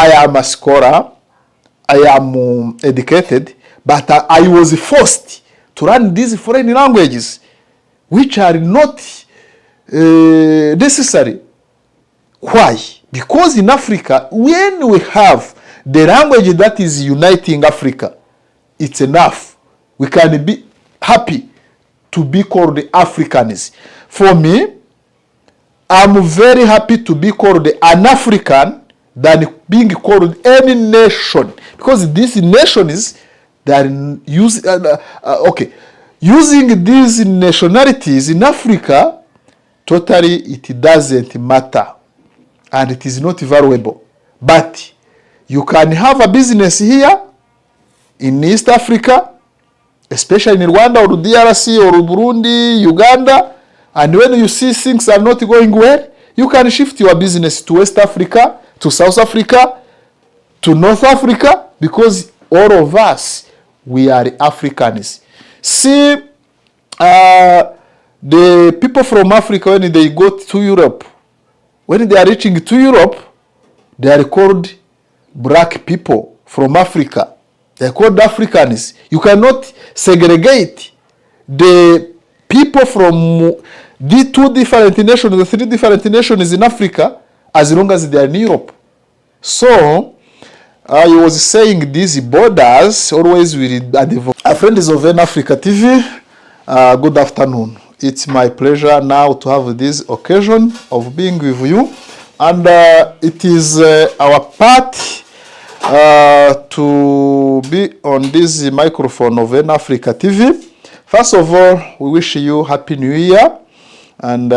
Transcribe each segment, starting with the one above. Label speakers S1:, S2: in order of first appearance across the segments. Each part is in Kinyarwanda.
S1: I am a scholar, I am educated, but I was forced to learn these foreign languages, which are not necessary. Why? Because in Africa, when we have the language that is uniting Africa, it's enough. We can be happy to be called the Africans. For me, I'm very happy to be called an African than being called any nation. Because these nations, they are using these nationalities in Africa, totally it doesn't matter. And it is not valuable. But you can have a business here in East Africa, especially in Rwanda or DRC or Burundi, Uganda, and when you see things are not going well, you can shift your business to West Africa, to South Africa, to North Africa, because all of us, we are Africans. See, the people from Africa, when they go to Europe, when they are reaching to Europe, they are called black people from Africa. They are called Africans. You cannot segregate the people from the two different nations, the three different nations in Africa, as long as they are in Europe. So, I was saying these borders always will advocate. Friends of NAfrica TV, good afternoon. It's my pleasure now to have this occasion of being with you. And it is our part to be on this microphone of NAfrica TV. First of all, we wish you Happy New Year. And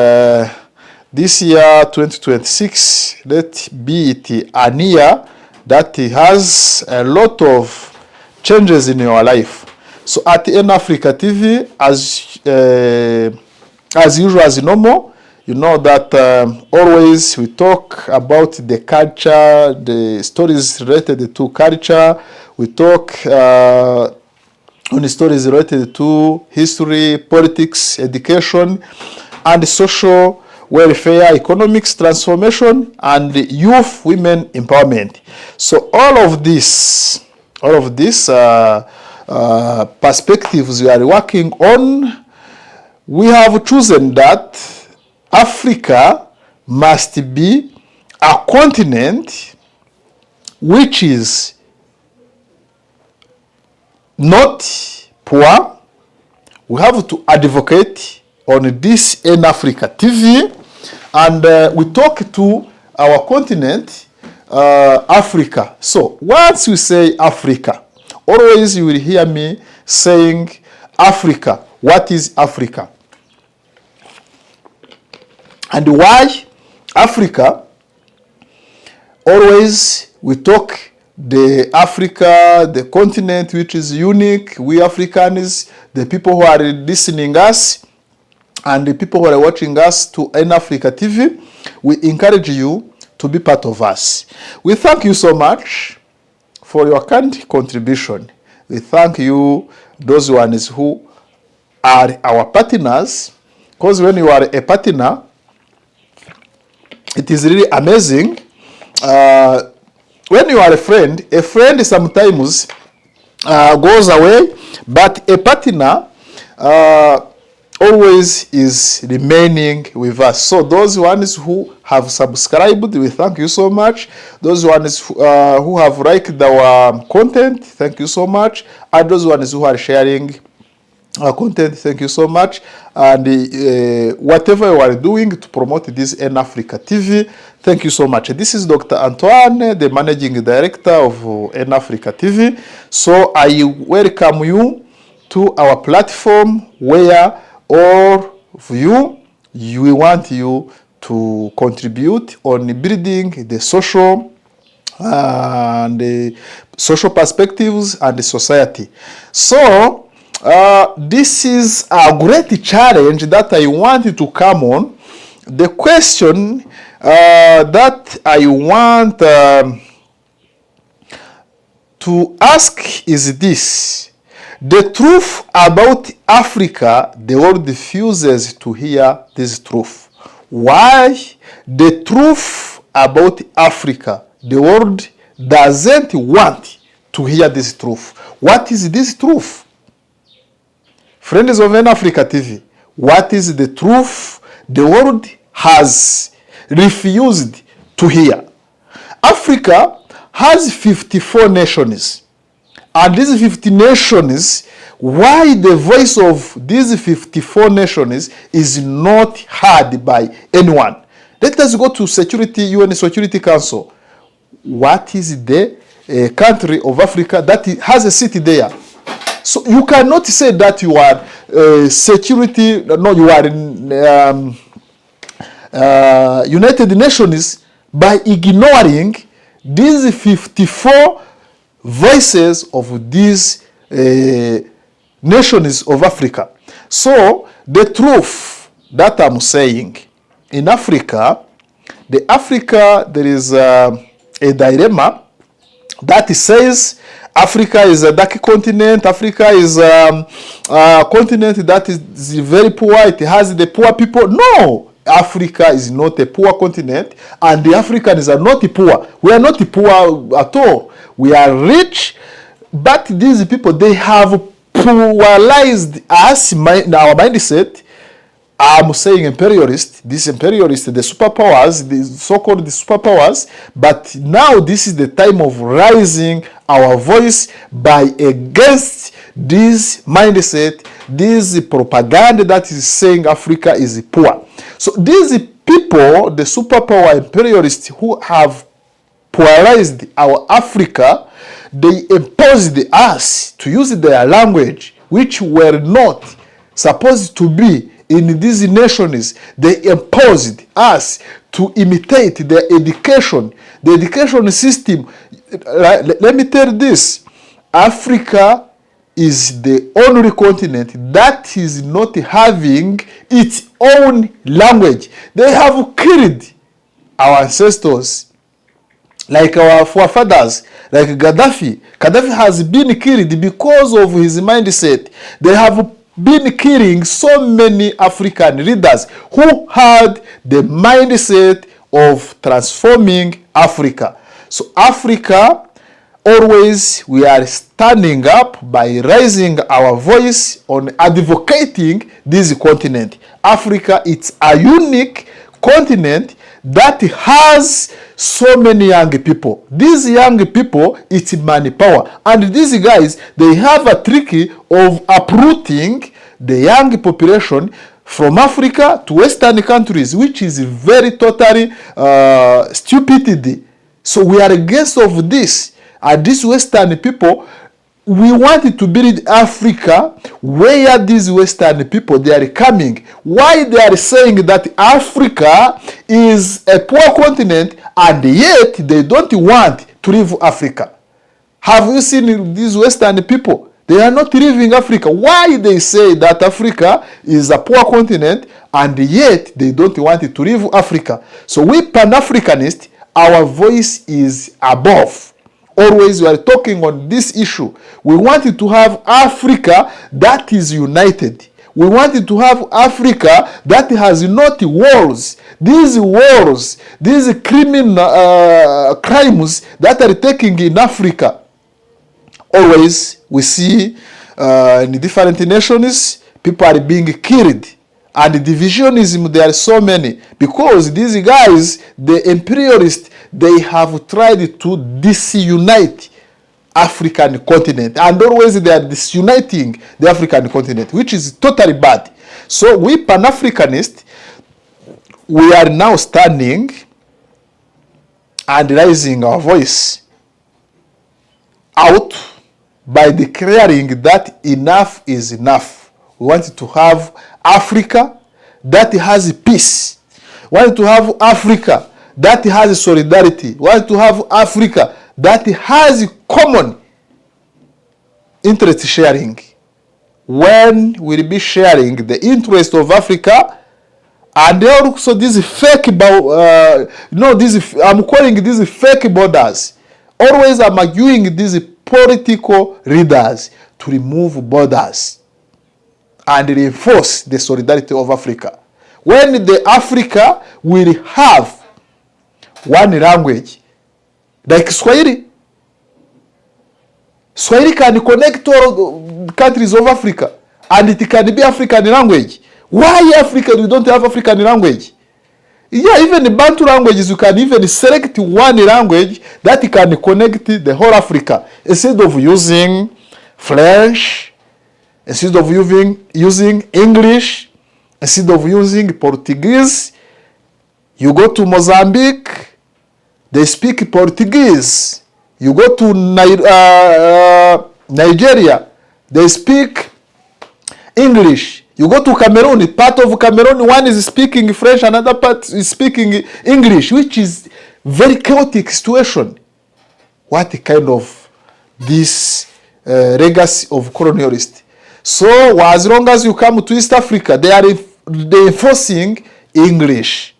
S1: this year, 2026, let be it an year that has a lot of changes in your life. So at NAfrica TV, as usual, as normal, you know that always we talk about the culture, the stories related to culture. We talk on the stories related to history, politics, education, and social welfare, economics, transformation, and youth, women empowerment. So all of this perspectives we are working on, we have chosen that Africa must be a continent which is not poor. We have to advocate on this NAfrica TV, and we talk to our continent, Africa. So once we say Africa, always you will hear me saying Africa. What is Africa? And why Africa? Always we talk the Africa, the continent which is unique, we Africans, the people who are listening us, and the people who are watching us to NAfrica TV, we encourage you to be part of us. We thank you so much for your kind contribution. We thank you, those ones who are our partners, because when you are a partner, it is really amazing. When you are a friend sometimes goes away, but a partner always is remaining with us. So those ones who have subscribed, we thank you so much. Those ones who have liked our content, thank you so much. And those ones who are sharing our content, thank you so much. And whatever you are doing to promote this NAfrica TV, thank you so much. This is Dr. Antoine, the Managing Director of NAfrica TV. So I welcome you to our platform where all of you, we want you to contribute on building the social and the social perspectives and the society. So this is a great challenge that I wanted to come on. The question that I want to ask is this. The truth about Africa, the world refuses to hear this truth. Why? The truth about Africa, the world doesn't want to hear this truth. What is this truth? Friends of NAfrica TV, what is the truth the world has refused to hear? Africa has 54 nations. And these 50 nations, why the voice of these 54 nations is not heard by anyone? Let us go to UN Security Council. What is the country of Africa that has a seat there? So you cannot say that you are you are in United Nations by ignoring these 54 voices of these nations of Africa. So the truth that I'm saying, in Africa, there is a dilemma that says Africa is a dark continent. Africa is a continent that is very poor. It has the poor people. No, Africa is not a poor continent, and the Africans are not poor. We are not poor at all. We are rich, but these people, they have pluralized us, our mindset. I'm saying imperialist, the superpowers, the so-called superpowers, but now this is the time of raising our voice by against this mindset, this propaganda that is saying Africa is poor. So these people, the superpower imperialists who have polarized our Africa, they imposed us to use their language, which were not supposed to be in these nations. They imposed us to imitate their education, the education system. Let me tell you this, Africa is the only continent that is not having its own language. They have killed our ancestors, like our forefathers, like Gaddafi. Gaddafi has been killed because of his mindset. They have been killing so many African leaders who had the mindset of transforming Africa. So Africa, always we are standing up by raising our voice on advocating this continent. Africa, it's a unique continent that has so many young people. These young people, it's manpower. And these guys, they have a trick of uprooting the young population from Africa to Western countries, which is very totally stupidity. So we are against of this. And these Western people, we wanted to build Africa where these Western people, they are coming. Why they are saying that Africa is a poor continent and yet they don't want to leave Africa? Have you seen these Western people? They are not leaving Africa. Why they say that Africa is a poor continent and yet they don't want to leave Africa? So we pan-Africanists, our voice is above. Always we are talking on this issue. We wanted to have Africa that is united. We wanted to have Africa that has not wars. These wars, these criminal crimes that are taking in Africa. Always we see in different nations, people are being killed. And the divisionism, there are so many. Because these guys, the imperialists, they have tried to disunite African continent. And always they are disuniting the African continent, which is totally bad. So we Pan-Africanists, we are now standing and raising our voice out by declaring that enough is enough. We want to have Africa that has peace. We want to have Africa that has solidarity. We want to have Africa that has common interest sharing. When we'll be sharing the interest of Africa, and also these fake, I'm calling these fake borders. Always I'm arguing these political leaders to remove borders and reinforce the solidarity of Africa. When the Africa will have one language, Like Swahili. Swahili can connect all countries of Africa, and it can be African language. Why Africa? We don't have African language. Yeah, even the Bantu languages, you can even select one language that can connect the whole Africa. Instead of using French, instead of using English, instead of using Portuguese, you go to Mozambique, they speak Portuguese. You go to Nigeria, they speak English. You go to Cameroon, part of Cameroon, one is speaking French, another part is speaking English, which is very chaotic situation. What kind of this legacy of colonialists? So as long as you come to East Africa, they are enforcing English.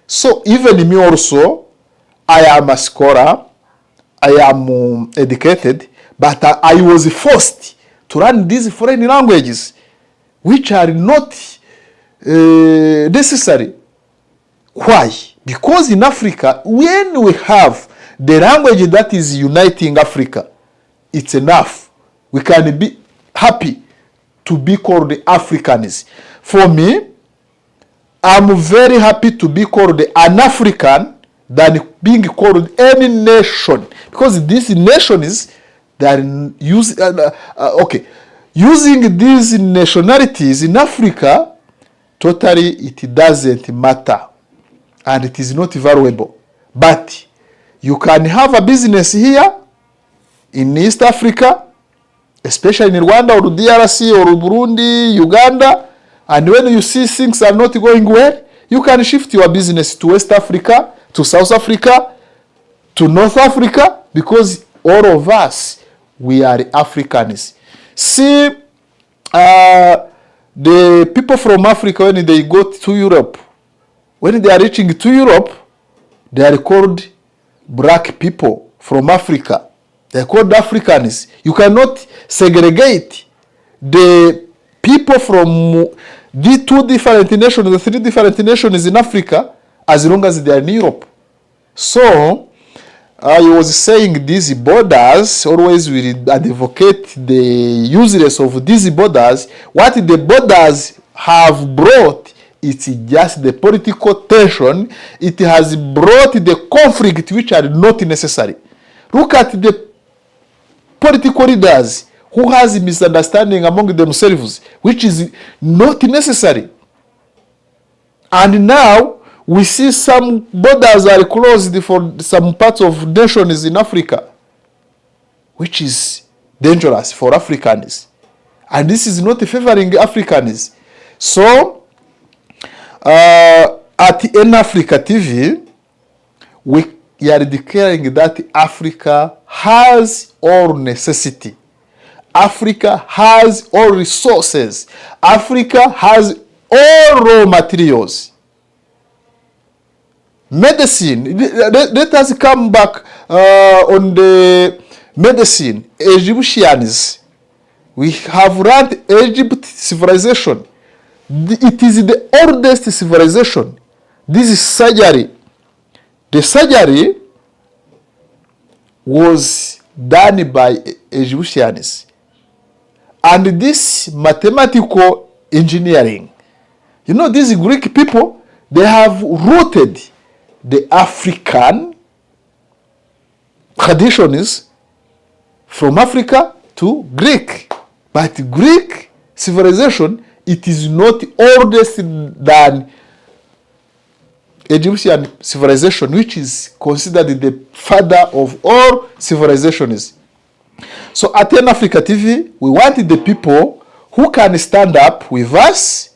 S1: So even me also, I am a scholar, I am educated, but I was forced to learn these foreign languages, which are not necessary. Why? Because in Africa, when we have the language that is uniting Africa, it's enough. We can be happy to be called the Africans. For me, I'm very happy to be called an African than being called any nation, because these nations, they are using these nationalities in Africa, totally it doesn't matter, and it is not valuable. But you can have a business here in East Africa, especially in Rwanda or DRC or Burundi, Uganda, and when you see things are not going well, you can shift your business to West Africa, to South Africa, to North Africa, because all of us, we are Africans. See, the people from Africa, when they go to Europe, when they are reaching to Europe, they are called black people from Africa. They are called Africans. You cannot segregate the people from the two different nations, the three different nations in Africa, as long as they are in Europe. So, I was saying these borders, always we advocate the useless of these borders. What the borders have brought, it's just the political tension. It has brought the conflict which are not necessary. Look at the political leaders who has misunderstanding among themselves, which is not necessary. And now, we see some borders are closed for some parts of nations in Africa, which is dangerous for Africans. And this is not favoring Africans. So, at NAfrica TV, we are declaring that Africa has all necessity. Africa has all resources. Africa has all raw materials. Medicine, let us come back on the medicine. Egyptians, we have learned Egypt civilization. It is the oldest civilization. This is surgery. The surgery was done by Egyptians. And this mathematical engineering, you know, these Greek people, they have rooted the African traditions from Africa to Greek. But Greek civilization, it is not oldest than Egyptian civilization, which is considered the father of all civilizations. So at NAfrica TV, we wanted the people who can stand up with us.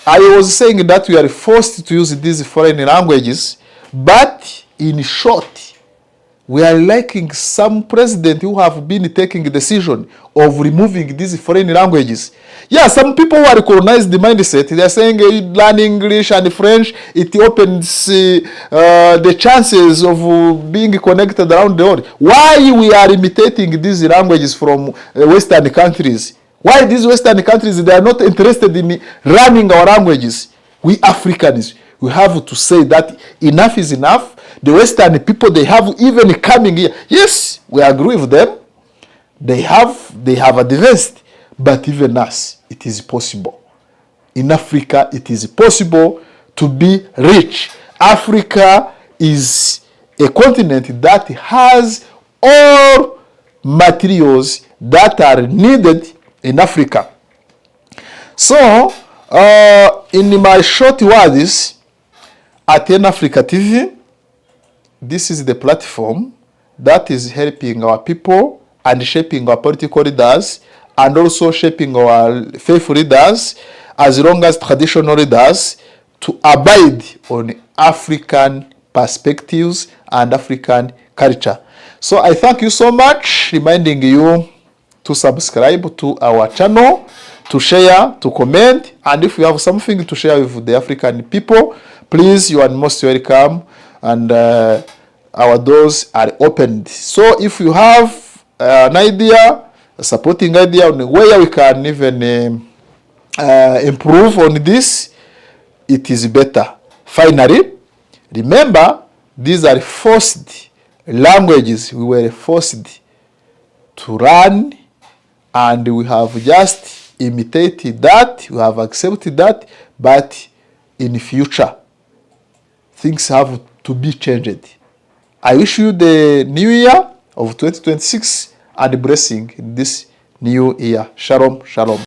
S1: I was saying that we are forced to use these foreign languages, but in short, we are liking some president who have been taking the decision of removing these foreign languages. Yeah, some people who are colonized the mindset, they are saying learning English and French, it opens the chances of being connected around the world. Why we are imitating these languages from Western countries? Why these Western countries, they are not interested in learning our languages? We Africans, We have to say that enough is enough. The Western people, they have even coming here. Yes, we agree with them. They have advanced, but even us, it is possible. In Africa, it is possible to be rich. Africa is a continent that has all materials that are needed in Africa. So, in my short words, at NAfrica TV, this is the platform that is helping our people and shaping our political leaders and also shaping our faith leaders as long as traditional leaders to abide on African perspectives and African culture. So I thank you so much, reminding you to subscribe to our channel, to share, to comment, and if you have something to share with the African people, please, you are most welcome, and our doors are opened. So if you have an idea, a supporting idea on where we can even improve on this, it is better. Finally, remember, these are forced languages. We were forced to learn, and we have just imitated that, we have accepted that, but in future, things have to be changed. I wish you the new year of 2026 and blessing in this new year. Shalom, shalom.